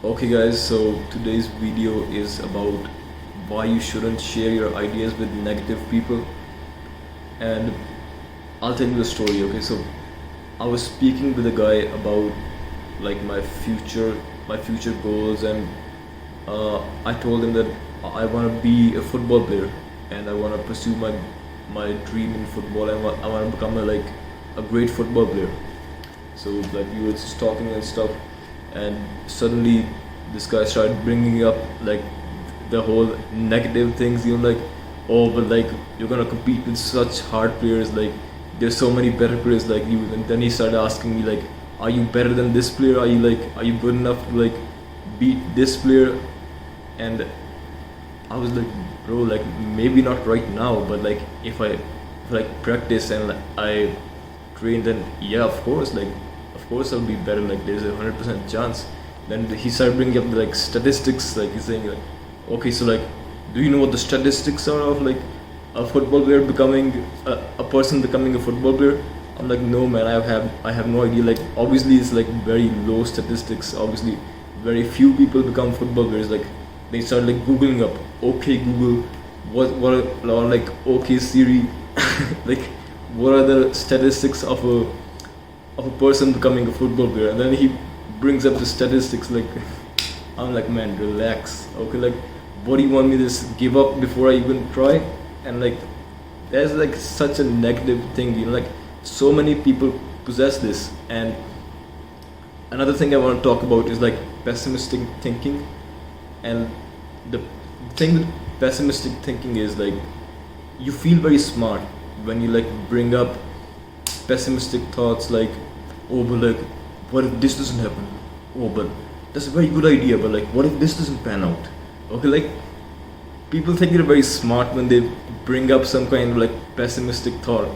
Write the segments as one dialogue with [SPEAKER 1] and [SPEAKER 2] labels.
[SPEAKER 1] Okay guys, so today's video is about why you shouldn't share your ideas with negative people, and I'll tell you a story. Okay, so I was speaking with a guy about like my future goals, and I told him that I want to be a football player and I want to pursue my dream in football, and I want to become a great football player. So like we were just talking and stuff, and suddenly this guy started bringing up like the whole negative things, like, oh, but like you're gonna compete with such hard players, like there's so many better players like you. And then he started asking me like, are you better than this player? Are you good enough to like beat this player? And I was like, bro, like maybe not right now, but like if I like practice and like, I train, then yeah, of course I'll be better. Like there's 100% chance. Then he started bringing up like statistics, like he's saying like, okay, so like, do you know what the statistics are of like a football player becoming a person becoming a football player? I'm like, no man, I have no idea. Like obviously it's like very low statistics. Obviously, very few people become football players. Like they start like googling up, okay Google, what are, or like okay Siri, like what are the statistics of a person becoming a football player? And then he brings up the statistics. Like I'm like, man, relax. Okay, like what do you want me to just give up before I even try? And like there's like such a negative thing, like so many people possess this. And another thing I want to talk about is like pessimistic thinking. And the thing with pessimistic thinking is like you feel very smart when you like bring up pessimistic thoughts, like, oh, but like what if this doesn't happen? Oh, but that's a very good idea, but like what if this doesn't pan out? Okay, like people think they're very smart when they bring up some kind of like pessimistic thought.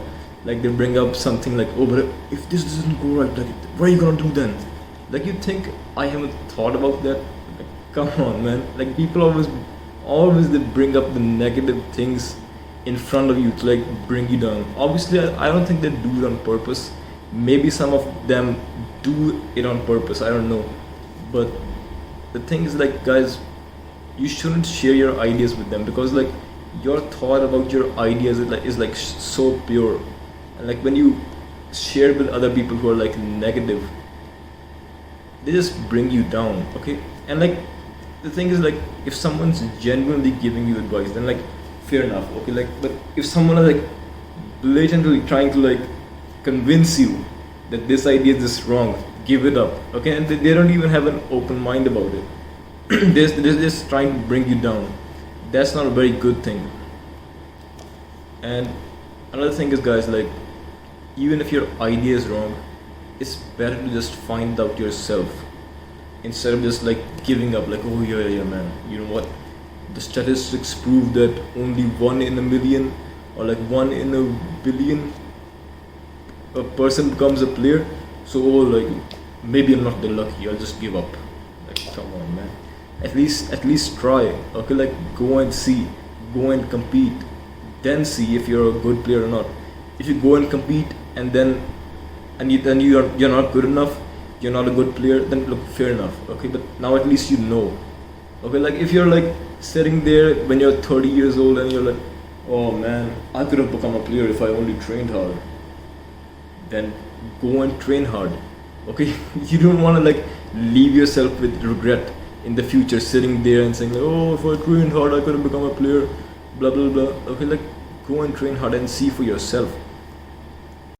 [SPEAKER 1] Like they bring up something like, oh, but if this doesn't go right, like what are you gonna do then? Like you think I haven't thought about that? Like, come on man. Like people always they bring up the negative things in front of you to like bring you down. Obviously I don't think they do it on purpose. Maybe some of them do it on purpose, I don't know. But the thing is like, guys, you shouldn't share your ideas with them, because like your thought about your ideas is like so pure. And like when you share with other people who are like negative, they just bring you down. Okay, and like the thing is like, if someone's genuinely giving you advice, then like fair enough. Okay, like, but if someone is like blatantly trying to like convince you that this idea is just wrong, give it up. Okay, and they don't even have an open mind about it. they're just trying to bring you down. That's not a very good thing. And another thing is, guys, like even if your idea is wrong, it's better to just find out yourself instead of just like giving up. Like, oh yeah man, you know what, the statistics prove that only 1 in a million or like 1 in a billion a person becomes a player. So like maybe I'm not that lucky, I'll just give up. Like come on man, at least try. Okay, like go and see, go and compete, then see if you're a good player or not. If you go and compete and then you're not good enough, you're not a good player, then look, fair enough. Okay, but now at least you know. Okay, like if you're like sitting there when you're 30 years old and you're like, oh man, I could have become a player if I only trained hard, then go and train hard. Okay, you don't want to like leave yourself with regret in the future, sitting there and saying like, oh, if I trained hard I could have become a player, blah blah blah. Okay, like go and train hard and see for yourself.